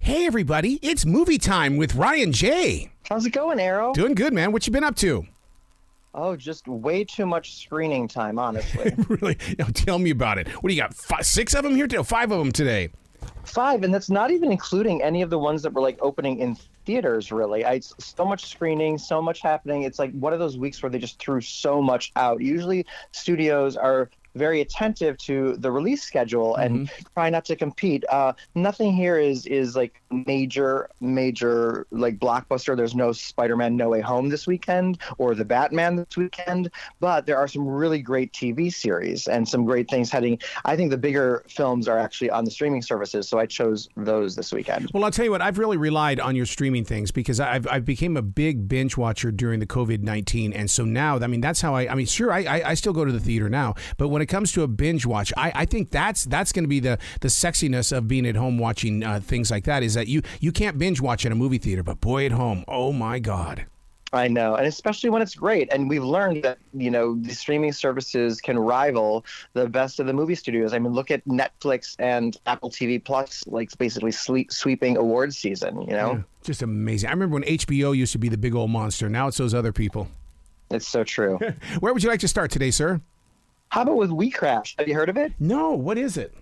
Hey, everybody. It's movie time with Ryan J. How's it going, Arrow? Doing good, man. What you been up to? Oh, just way too much screening time, honestly. Really? Tell me about it. What do you got? Six of them here? 5 of them today. 5, and that's not even including any of the ones that were like opening in theaters, really. So much screening, so much happening. It's like one of those weeks where they just threw so much out. Usually studios are very attentive to the release schedule and try not to compete. Nothing here is like major like blockbuster. There's no Spider-Man No Way Home this weekend or the Batman this weekend, but there are some really great TV series and some great things heading. I think the bigger films are actually on the streaming services, so I chose those this weekend. Well, I'll tell you what, I've really relied on your streaming things because I've became a big binge watcher during the COVID-19, and so now, I mean, that's how I sure, I still go to the theater now, but when it comes to a binge watch, I think that's going to be the sexiness of being at home watching things like that, is that you can't binge watch in a movie theater, but boy, at home, oh my God. I know, and especially when it's great. And we've learned that, the streaming services can rival the best of the movie studios. I mean, look at Netflix and Apple TV Plus, like basically sweeping awards season, Yeah, just amazing. I remember when HBO used to be the big old monster. Now it's those other people. It's so true. Where would you like to start today, sir? How about with We Crashed? Have you heard of it? No, what is it?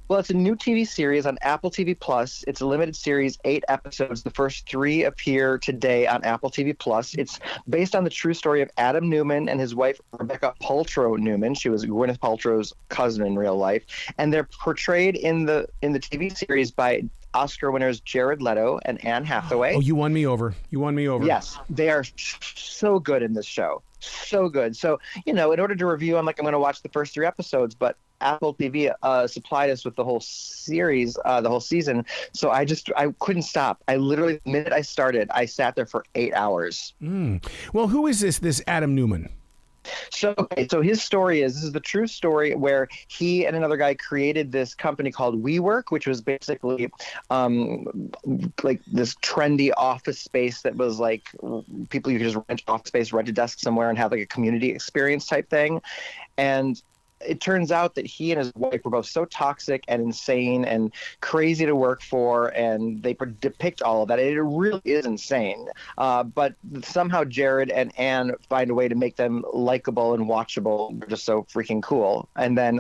Well, it's a new TV series on Apple TV Plus. It's a limited series, 8 episodes. The first 3 appear today on Apple TV Plus. It's based on the true story of Adam Newman and his wife, Rebecca Paltrow Newman. She was Gwyneth Paltrow's cousin in real life. And they're portrayed in the TV series by Oscar winners Jared Leto and Anne Hathaway. Oh, you won me over. Yes, they are so good in this show. So good. So, in order to review, I'm going to watch the first 3 episodes, but Apple TV supplied us with the whole series, the whole season. So I couldn't stop. I literally, the minute I started, I sat there for 8 hours. Well, who is this Adam Newman? So his story this is the true story where he and another guy created this company called WeWork, which was basically like this trendy office space that was like people you could just rent office space, rent a desk somewhere and have like a community experience type thing. And it turns out that he and his wife were both so toxic and insane and crazy to work for, and they depict all of that. It really is insane. But somehow Jared and Anne find a way to make them likable and watchable. They're just so freaking cool. And then,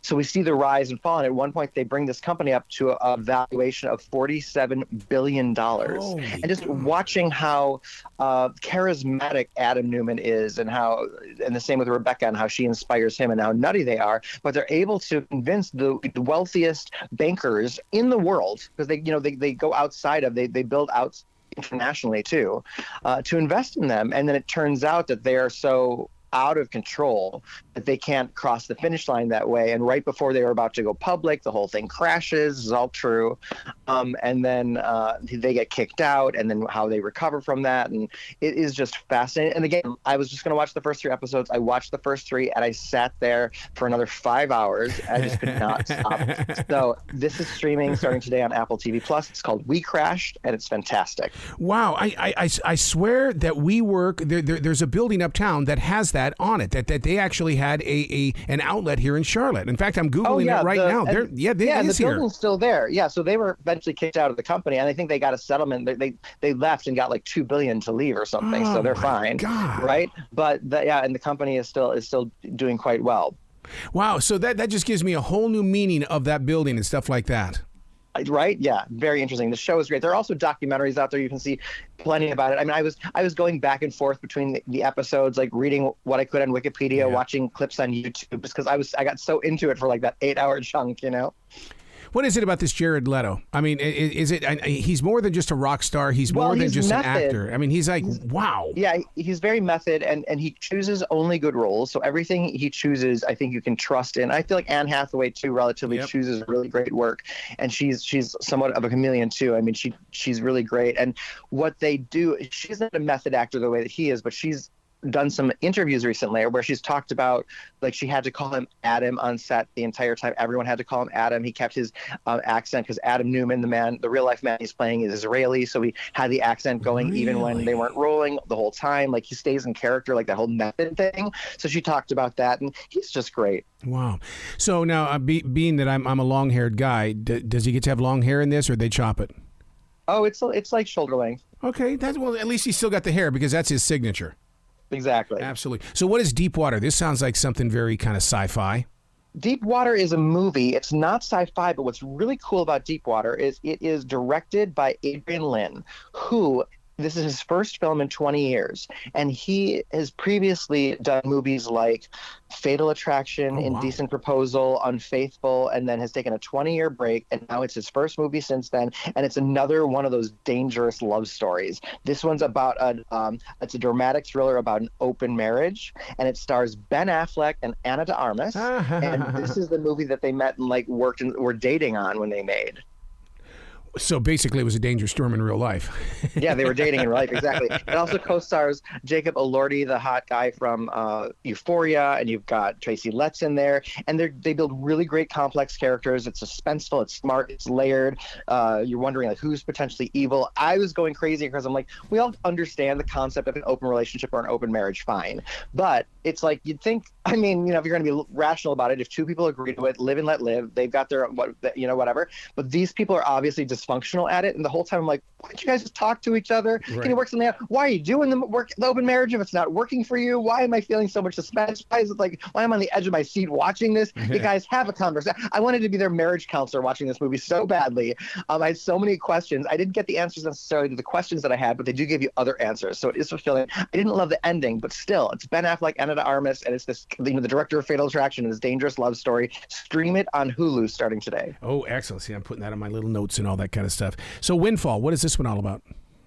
so we see the rise and fall. And at one point, they bring this company up to a valuation of $47 billion. And just watching how charismatic Adam Newman is, and the same with Rebecca, and how she inspires him, and how nutty they are, but they're able to convince the wealthiest bankers in the world, because they go outside of, they build out internationally too, to invest in them. And then it turns out that they are so out of control that they can't cross the finish line that way. And right before they were about to go public, the whole thing crashes. This is all true. And then they get kicked out, and then how they recover from that. And it is just fascinating. And again, I was just going to watch the first 3 episodes. I watched the first 3 and I sat there for another 5 hours. I just could not stop. So this is streaming starting today on Apple TV Plus. It's called We Crashed, and it's fantastic. Wow. I swear that WeWork, there's a building uptown that has that on it, that they actually had an outlet here in Charlotte. In fact, I'm Googling it right now. And the building's still there. Yeah, so they were eventually kicked out of the company, and I think they got a settlement. They left and got like $2 billion to leave or something, so they're fine. God. Right? But and the company is still doing quite well. Wow, so that just gives me a whole new meaning of that building and stuff like that. Right? Yeah. Very interesting. The show is great. There are also documentaries out there. You can see plenty about it. I mean, I was going back and forth between the episodes, like reading what I could on Wikipedia, watching clips on YouTube, because I got so into it for like that 8-hour chunk, What is it about this Jared Leto? I mean, is it? He's more than just a rock star. He's more than just an actor. I mean, he's like, wow. Yeah, he's very method, and he chooses only good roles. So everything he chooses, I think you can trust in. I feel like Anne Hathaway too, relatively chooses really great work, and she's somewhat of a chameleon too. I mean, she's really great. And what they do, she's not a method actor the way that he is, but she's done some interviews recently where she's talked about, like, she had to call him Adam on set the entire time. Everyone had to call him Adam. He kept his accent because Adam Newman, the real life man he's playing, is Israeli, so he had the accent going even when they weren't rolling the whole time. Like, he stays in character, like that whole method thing. So she talked about that, and he's just great. Wow. So now, being that I'm a long-haired guy, does he get to have long hair in this, or they chop it? Oh, it's like shoulder length. Okay, well, at least he still got the hair because that's his signature. Exactly. Absolutely. So what is Deep Water? This sounds like something very kind of sci-fi. Deep Water is a movie. It's not sci-fi, but what's really cool about Deep Water is it is directed by Adrian Lin, who this is his first film in 20 years. And he has previously done movies like Fatal Attraction, Indecent Proposal, Unfaithful, and then has taken a 20-year break. And now it's his first movie since then. And it's another one of those dangerous love stories. This one's about it's a dramatic thriller about an open marriage. And it stars Ben Affleck and Ana de Armas. And this is the movie that they met and like worked and were dating on when they made. So basically, it was a dangerous storm in real life. Yeah, they were dating in real life, exactly. It also co-stars Jacob Elordi, the hot guy from Euphoria, and you've got Tracy Letts in there. And they build really great, complex characters. It's suspenseful, it's smart, it's layered. You're wondering like who's potentially evil. I was going crazy because I'm like, we all understand the concept of an open relationship or an open marriage, fine. But it's like you'd think, I mean, if you're going to be rational about it, if two people agree to it, live and let live, they've got their, whatever. But these people are obviously dysfunctional at it. And the whole time I'm like, why don't you guys just talk to each other? Right. Can you work something out? Why are you doing the open marriage if it's not working for you? Why am I feeling so much suspense? Why am I on the edge of my seat watching this? You guys have a conversation. I wanted to be their marriage counselor watching this movie so badly. I had so many questions. I didn't get the answers necessarily to the questions that I had, but they do give you other answers. So it is fulfilling. I didn't love the ending, but still, it's Ben Affleck, Ana de Armas, and it's this, the director of Fatal Attraction and this dangerous love story. Stream it on Hulu starting today. Oh, excellent. See, I'm putting that on my little notes and all that kind of stuff. So Windfall, what is this one all about?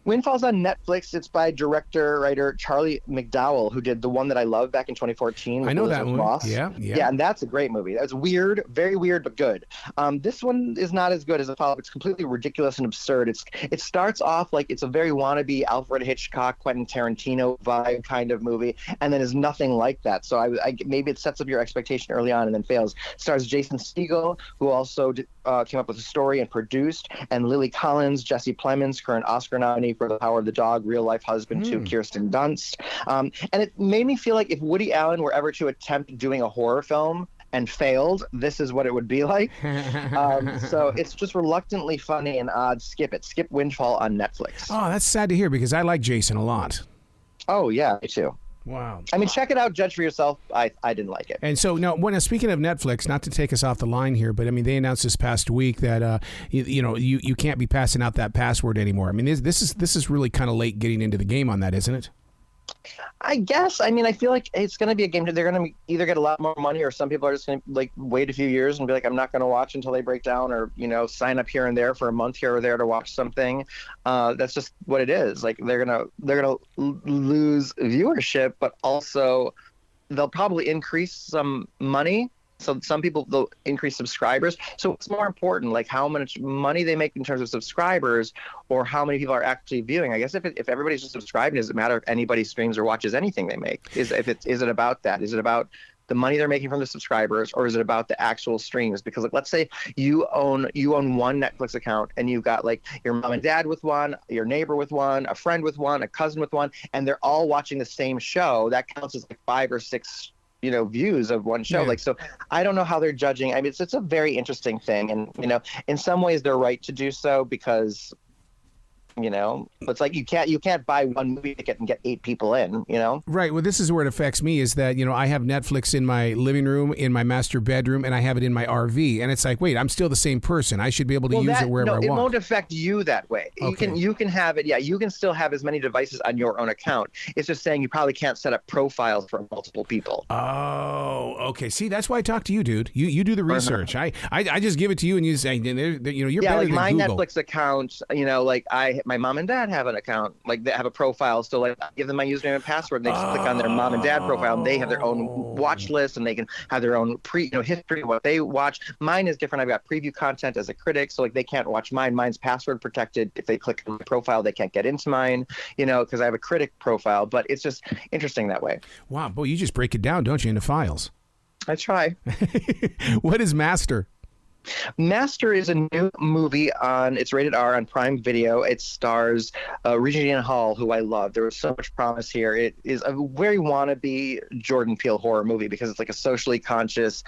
Windfall's on Netflix. It's by writer Charlie McDowell, who did the one that I loved back in 2014. I know that one. Ross. Yeah, and that's a great movie. That's weird, very weird, but good. This one is not as good as the follow-up. It's completely ridiculous and absurd. It starts off like it's a very wannabe Alfred Hitchcock, Quentin Tarantino vibe kind of movie, and then is nothing like that. So I maybe it sets up your expectation early on and then fails. It stars Jason Segel, who also came up with the story and produced, and Lily Collins, Jesse Plemons, current Oscar nominee for The Power of the Dog, real life husband to Kirsten Dunst. And it made me feel like if Woody Allen were ever to attempt doing a horror film and failed, this is what it would be like. So it's just reluctantly funny and odd. Skip it. Skip Windfall on Netflix. Oh, that's sad to hear because I like Jason a lot. Oh, yeah, me too. Wow. I mean, check it out. Judge for yourself. I didn't like it. And so, now, speaking of Netflix, not to take us off the line here, but I mean, they announced this past week that you can't be passing out that password anymore. I mean, this is really kind of late getting into the game on that, isn't it? I guess. I mean, I feel like it's going to be a game that they're going to either get a lot more money, or some people are just going to wait a few years and be like, I'm not going to watch until they break down, or sign up here and there for a month here or there to watch something. That's just what it is. Like they're gonna lose viewership, but also they'll probably increase some money. So some people, they'll increase subscribers. So it's more important, like how much money they make in terms of subscribers, or how many people are actually viewing. I guess if everybody's just subscribing, does it matter if anybody streams or watches anything they make? Is it about that? Is it about the money they're making from the subscribers, or is it about the actual streams? Because let's say you own one Netflix account, and you've got like your mom and dad with one, your neighbor with one, a friend with one, a cousin with one, and they're all watching the same show. That counts as like 5 or 6 views of one show. So I don't know how they're judging. I mean, it's a very interesting thing, and in some ways they're right to do so, because it's like you can't buy one movie ticket and get 8 people in. Right. Well, this is where it affects me, is that I have Netflix in my living room, in my master bedroom, and I have it in my RV, and it's like, wait, I'm still the same person. I should be able to use it wherever I want. It won't affect you that way. Okay. You can have it. Yeah, you can still have as many devices on your own account. It's just saying you probably can't set up profiles for multiple people. Oh, okay. See, that's why I talk to you, dude. You do the research. I just give it to you, and you say, you're better than my Google. Netflix account. My mom and dad have an account, like they have a profile. So like I give them my username and password, and they just click on their mom and dad profile, and they have their own watch list, and they can have their own history of what they watch. Mine is different. I've got preview content as a critic, so like they can't watch mine. Mine's password protected. If they click on my profile, they can't get into mine, because I have a critic profile. But it's just interesting that way. Wow, boy, you just break it down, don't you, into files? I try. What is Master? Master is a new movie it's rated R on Prime Video. It stars Regina Hall, who I love. There was so much promise here. It is a very wannabe Jordan Peele horror movie, because it's like a socially conscious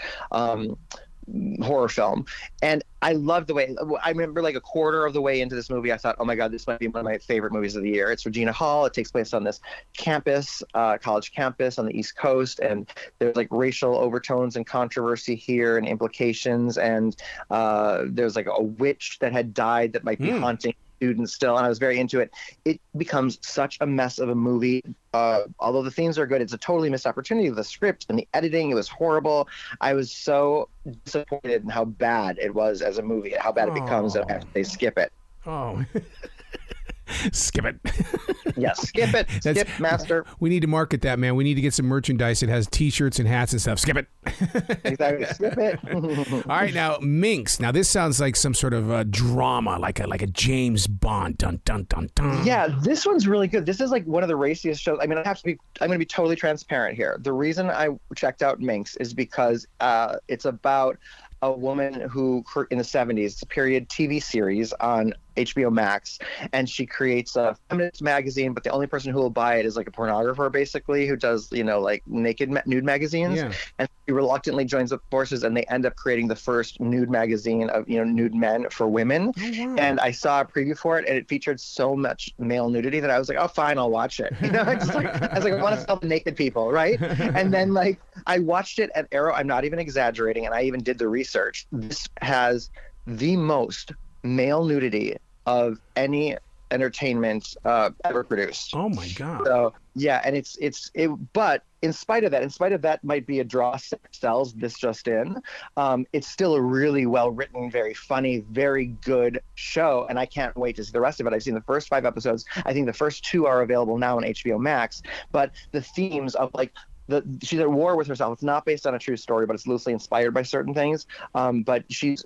horror film. And I love the way, I remember like a quarter of the way into this movie, I thought, oh my God, this might be one of my favorite movies of the year. It's Regina Hall. It takes place on this campus, college campus on the East Coast. And there's like racial overtones and controversy here and implications. And there's like a witch that had died that might be haunting students still, and I was very into it. It becomes such a mess of a movie. Although the themes are good, it's a totally missed opportunity with the script and the editing. It was horrible. I was so disappointed in how bad it was as a movie, how bad it becomes that I have to say skip it. Oh. Skip it. Yeah, skip it. Skip, master. We need to market that, man. We need to get some merchandise that has T-shirts and hats and stuff. Skip it. Exactly. Skip it. All right, now Minx. Now this sounds like some sort of drama, like a James Bond. Dun dun dun dun. Yeah, this one's really good. This is like one of the raciest shows. I mean, I'm going to be totally transparent here. The reason I checked out Minx is because it's about a woman who, in the 70s, it's a period TV series on HBO Max, and she creates a feminist magazine, but the only person who will buy it is like a pornographer, basically, who does, like nude magazines. Yeah. And she reluctantly joins up forces, and they end up creating the first nude magazine of, nude men for women. Oh, wow. And I saw a preview for it, and it featured so much male nudity that I was like, oh, fine, I'll watch it. I was like, I want to sell the naked people, right? And then I watched it at Arrow. I'm not even exaggerating, and I even did the research. This has the most male nudity of any entertainment ever produced. Oh my God. So yeah, and but in spite of that might be a draw sells this just in. It's still a really well written, very funny, very good show, and I can't wait to see the rest of it. I've seen the first 5 episodes. I think the first 2 are available now on HBO Max. But the themes of she's at war with herself. It's not based on a true story, but it's loosely inspired by certain things. But she's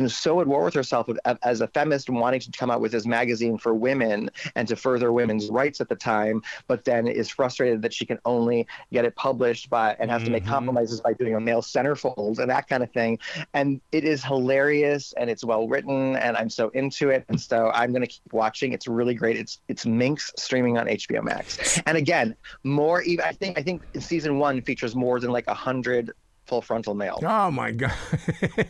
so at war with herself as a feminist, wanting to come out with this magazine for women and to further women's rights at the time, but then is frustrated that she can only get it published and has to make compromises by doing a male centerfold and that kind of thing. And it is hilarious, and it's well written, and I'm so into it. And so I'm going to keep watching. It's really great. It's Minx, streaming on HBO Max. And again, more even. I think season 1 features more than 100 full frontal male. Oh my God.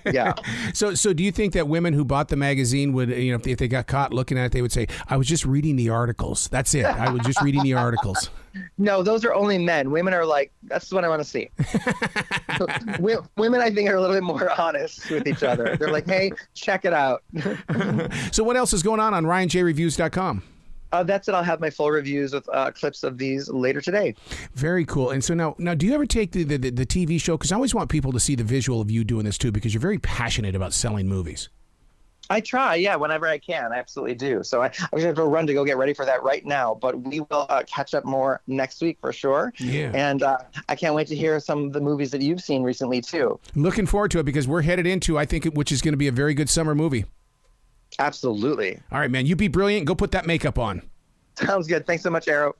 Yeah. So do you think that women who bought the magazine would, if they got caught looking at it, they would say, I was just reading the articles. That's it. I was just reading the articles. No, those are only men. Women are like, that's what I want to see. Women, I think, are a little bit more honest with each other. They're like, hey, check it out. So what else is going on RyanJReviews.com? That's it. I'll have my full reviews with clips of these later today. Very cool. And so now do you ever take the TV show? Because I always want people to see the visual of you doing this too, because you're very passionate about selling movies. I try, yeah, whenever I can. I absolutely do. So I'm going to have to run to go get ready for that right now. But we will catch up more next week for sure. Yeah. And I can't wait to hear some of the movies that you've seen recently too. Looking forward to it, because we're headed into, I think, which is going to be a very good summer movie. Absolutely. All right, man. You be brilliant. Go put that makeup on. Sounds good. Thanks so much, Arrow.